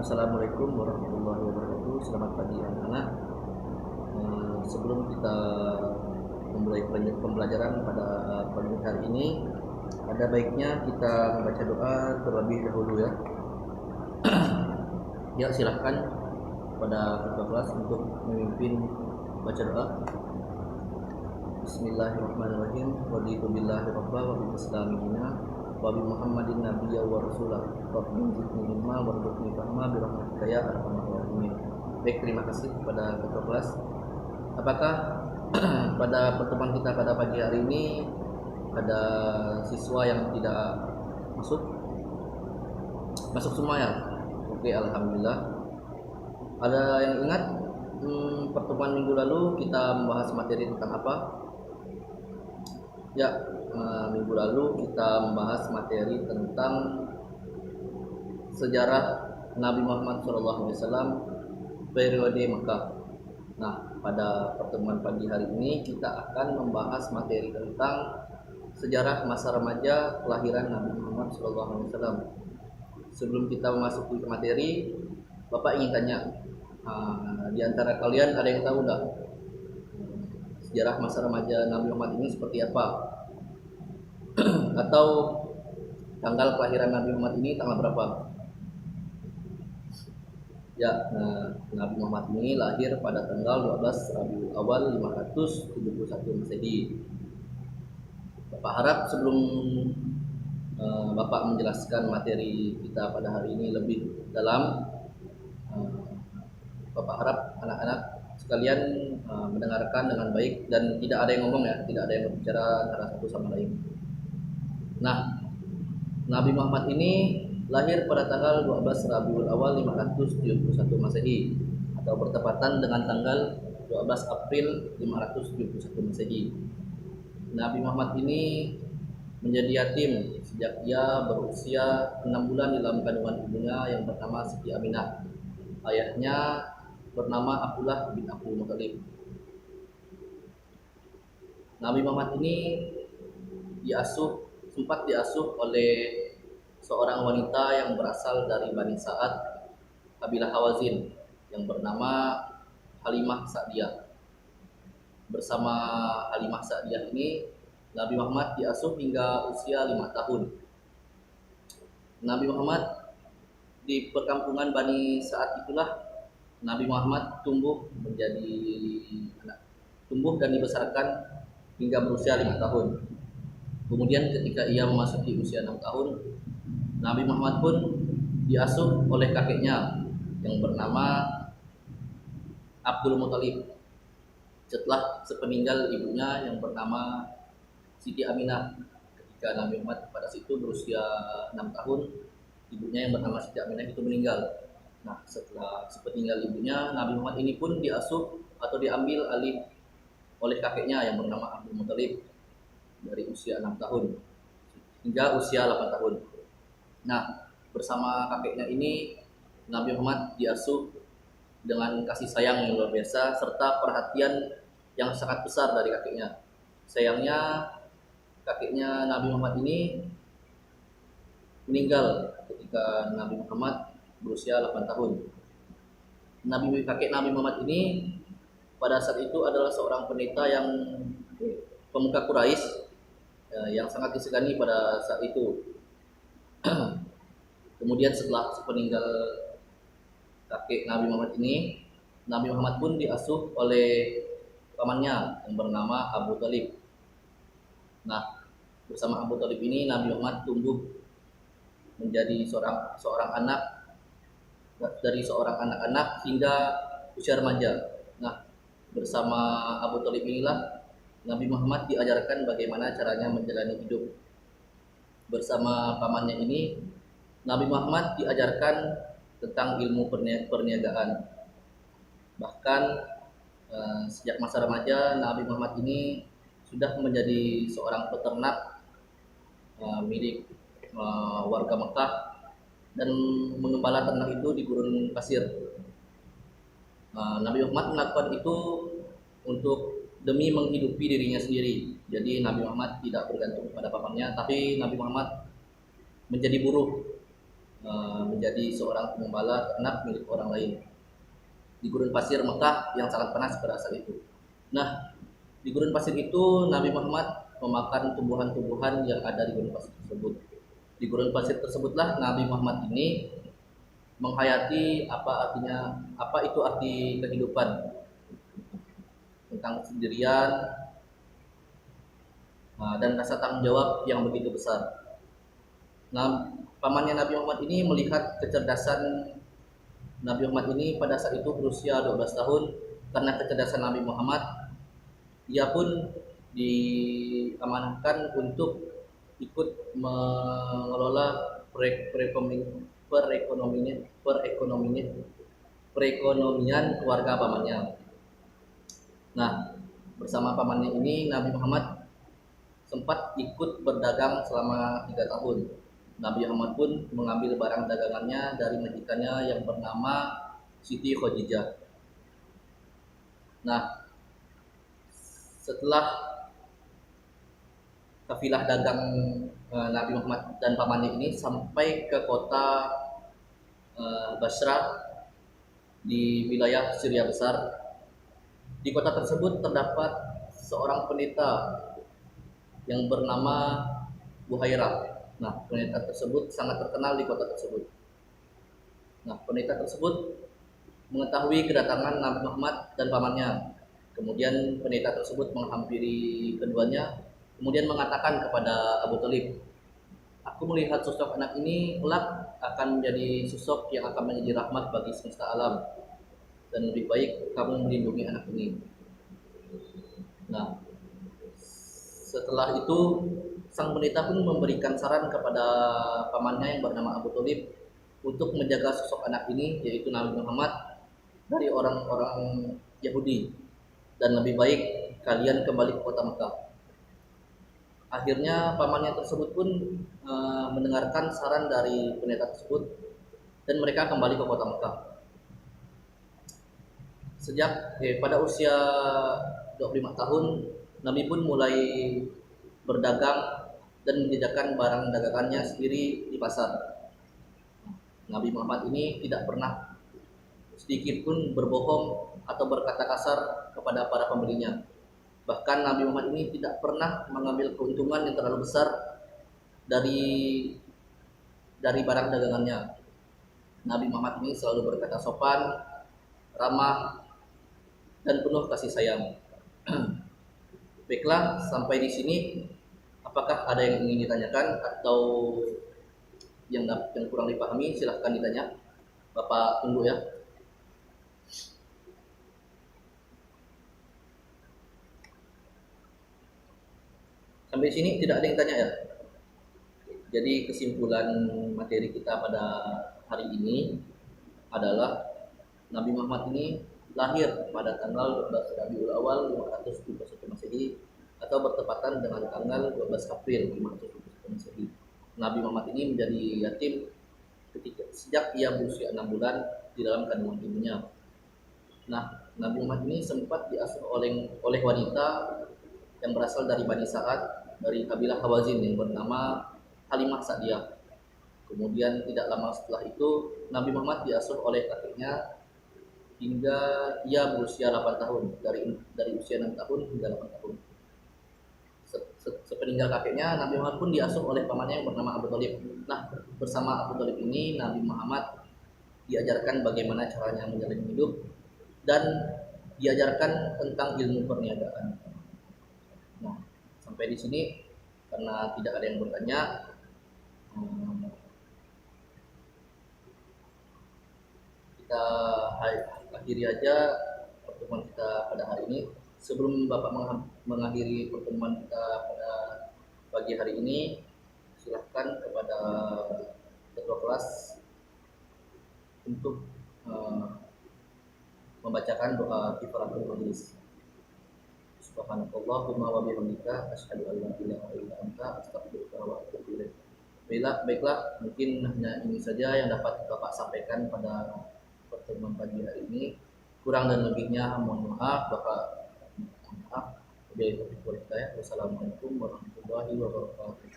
Assalamualaikum warahmatullahi wabarakatuh. Selamat pagi anak-anak. Sebelum kita memulai pembelajaran pada pagi hari ini, ada baiknya kita membaca doa terlebih dahulu ya. Ya, silahkan pada ketua kelas untuk memimpin baca doa. Bismillahirrahmanirrahim. Raditu billahi rabba wa bil islami dina wa bi Muhammadin nabiyya wa rasulah. Rabbi zidni ilma warzuqni fahma bi rahmatika ya arhamar rahimin. Baik, terima kasih kepada ketua kelas. Apakah pada pertemuan kita pada pagi hari ini ada siswa yang tidak masuk? Masuk semua ya? Oke, alhamdulillah. Ada yang ingat pertemuan minggu lalu kita membahas materi tentang apa? Ya, minggu lalu kita membahas materi tentang sejarah Nabi Muhammad SAW periode Mekah. Nah, pada pertemuan pagi hari ini kita akan membahas materi tentang sejarah masa remaja kelahiran Nabi Muhammad SAW. Sebelum kita memasuki materi, Bapak ingin tanya, di antara kalian ada yang tahu enggak sejarah masa remaja Nabi Muhammad ini seperti apa? Atau tanggal kelahiran Nabi Muhammad ini tanggal berapa? Ya, Nabi Muhammad ini lahir pada tanggal 12 Rabiul Awal 571 Masehi. Bapak harap sebelum Bapak menjelaskan materi kita pada hari ini lebih dalam, Bapak harap anak-anak sekalian mendengarkan dengan baik dan tidak ada yang ngomong ya, tidak ada yang berbicara antara satu sama lain. Nah, Nabi Muhammad ini lahir pada tanggal 12 Rabiul Awal 571 Masehi atau bertepatan dengan tanggal 12 April 571 Masehi. Nabi Muhammad ini menjadi yatim sejak ia berusia 6 bulan di dalam kandungan ibunya yang bernama Siti Aminah. Ayahnya bernama Abdullah bin Abdul Muthalib. Nabi Muhammad ini sempat diasuh oleh seorang wanita yang berasal dari Bani Sa'ad, kabilah Hawazin, yang bernama Halimah Sa'diyah. Bersama Halimah Sa'diyah ini, Nabi Muhammad diasuh hingga usia 5 tahun. Nabi Muhammad di perkampungan Bani Sa'ad itulah Nabi Muhammad tumbuh dan dibesarkan hingga berusia 5 tahun. Kemudian ketika ia memasuki usia 6 tahun, Nabi Muhammad pun diasuh oleh kakeknya yang bernama Abdul Muthalib. Setelah sepeninggal ibunya yang bernama Siti Aminah, ketika Nabi Muhammad pada situ berusia 6 tahun, ibunya yang bernama Siti Aminah itu meninggal. Nah, setelah sepeninggal ibunya, Nabi Muhammad ini pun diasuh atau diambil alih oleh kakeknya yang bernama Abdul Muthalib dari usia 6 tahun hingga usia 8 tahun. Nah, bersama kakeknya ini Nabi Muhammad diasuh dengan kasih sayang yang luar biasa serta perhatian yang sangat besar dari kakeknya. Sayangnya kakeknya Nabi Muhammad ini meninggal ketika Nabi Muhammad berusia 8 tahun. Kakek Nabi Muhammad ini pada saat itu adalah seorang pendeta yang pemuka Quraisy yang sangat disegani pada saat itu. Kemudian setelah sepeninggal kakek Nabi Muhammad ini, Nabi Muhammad pun diasuh oleh pamannya yang bernama Abu Thalib. Nah, bersama Abu Thalib ini Nabi Muhammad tumbuh menjadi seorang anak, dari seorang anak-anak hingga usia remaja. Nah, bersama Abu Thalib inilah Nabi Muhammad diajarkan bagaimana caranya menjalani hidup. Bersama pamannya ini, Nabi Muhammad diajarkan tentang ilmu perniagaan. Bahkan sejak masa remaja, Nabi Muhammad ini sudah menjadi seorang peternak milik warga Mekah dan mengembala ternak itu di gurun pasir. Nabi Muhammad melakukan itu demi menghidupi dirinya sendiri. Jadi Nabi Muhammad tidak bergantung kepada pamannya, tapi Nabi Muhammad menjadi buruh menjadi seorang pengembala ternak milik orang lain di gurun pasir Mekah yang sangat panas pada saat itu. Nah, di gurun pasir itu Nabi Muhammad memakan tumbuhan-tumbuhan yang ada di gurun pasir tersebut. Di gurun pasir tersebutlah Nabi Muhammad ini menghayati apa itu arti kehidupan, tentang kesendirian, dan rasa tanggung jawab yang begitu besar. Nah, pamannya Nabi Muhammad ini melihat kecerdasan Nabi Muhammad ini pada saat itu berusia 12 tahun. Karena kecerdasan Nabi Muhammad, ia pun diamanahkan untuk ikut mengelola perekonomian keluarga pamannya. Nah, bersama pamannya ini Nabi Muhammad sempat ikut berdagang selama 3 tahun. Nabi Muhammad pun mengambil barang dagangannya dari majikannya yang bernama Siti Khadijah. Nah, setelah kafilah dagang Nabi Muhammad dan pamannya ini sampai ke kota Basrah di wilayah Syria besar, di kota tersebut terdapat seorang pendeta yang bernama Buhairah. Nah, pendeta tersebut sangat terkenal di kota tersebut. Nah, pendeta tersebut mengetahui kedatangan Nabi Muhammad dan pamannya. Kemudian pendeta tersebut menghampiri keduanya, kemudian mengatakan kepada Abu Thalib, "Aku melihat sosok anak ini kelak akan menjadi sosok yang akan menjadi rahmat bagi semesta alam, dan lebih baik kamu melindungi anak ini." Nah, setelah itu sang pendeta pun memberikan saran kepada pamannya yang bernama Abu Thalib untuk menjaga sosok anak ini, yaitu Nabi Muhammad, dari orang-orang Yahudi, dan lebih baik kalian kembali ke kota Mekah. Akhirnya pamannya tersebut pun mendengarkan saran dari pendeta tersebut, dan mereka kembali ke kota Mekah. Pada usia 25 tahun, Nabi pun mulai berdagang dan menjajakan barang dagangannya sendiri di pasar. Nabi Muhammad ini tidak pernah sedikit pun berbohong atau berkata kasar kepada para pembelinya. Bahkan Nabi Muhammad ini tidak pernah mengambil keuntungan yang terlalu besar dari barang dagangannya. Nabi Muhammad ini selalu berkata sopan, ramah, dan penuh kasih sayang. Baiklah, sampai di sini apakah ada yang ingin ditanyakan atau yang kurang dipahami? Silahkan ditanya. Bapak tunggu ya. Sampai sini tidak ada yang tanya ya. Jadi kesimpulan materi kita pada hari ini adalah Nabi Muhammad ini lahir pada tanggal 12 Rabiul Awal 571 Masehi atau bertepatan dengan tanggal 12 April 571 Masehi. Nabi Muhammad ini menjadi yatim sejak ia berusia 6 bulan di dalam kandungan ibunya. Nah, Nabi Muhammad ini sempat diasuh oleh wanita yang berasal dari Bani Sa'ad, dari kabilah Hawazin yang bernama Halimah Sa'diyah. Kemudian tidak lama setelah itu Nabi Muhammad diasuh oleh kakeknya hingga ia berusia 8 tahun, dari usia 6 tahun hingga 8 tahun. Sepeninggal kakeknya, Nabi Muhammad pun diasuh oleh pamannya yang bernama Abu Thalib. Nah, bersama Abu Thalib ini Nabi Muhammad diajarkan bagaimana caranya menjalani hidup dan diajarkan tentang ilmu perniagaan. Nah, sampai di sini karena tidak ada yang bertanya, kita akhiri aja pertemuan kita pada hari ini. Sebelum Bapak mengakhiri pertemuan kita pada pagi hari ini, silahkan kepada ketua kelas untuk membacakan doa kifaratul majlis. Subhanakallahumma wa bihamdika asyhadu an la ilaha illa anta astaghfiruka wa atubu ilaik. Baiklah, mungkin hanya ini saja yang dapat Bapak sampaikan pada pertemuan pagi hari ini. Kurang dan lebihnya mohon maaf, Bapak. Maaf. Wassalamualaikum warahmatullahi wabarakatuh.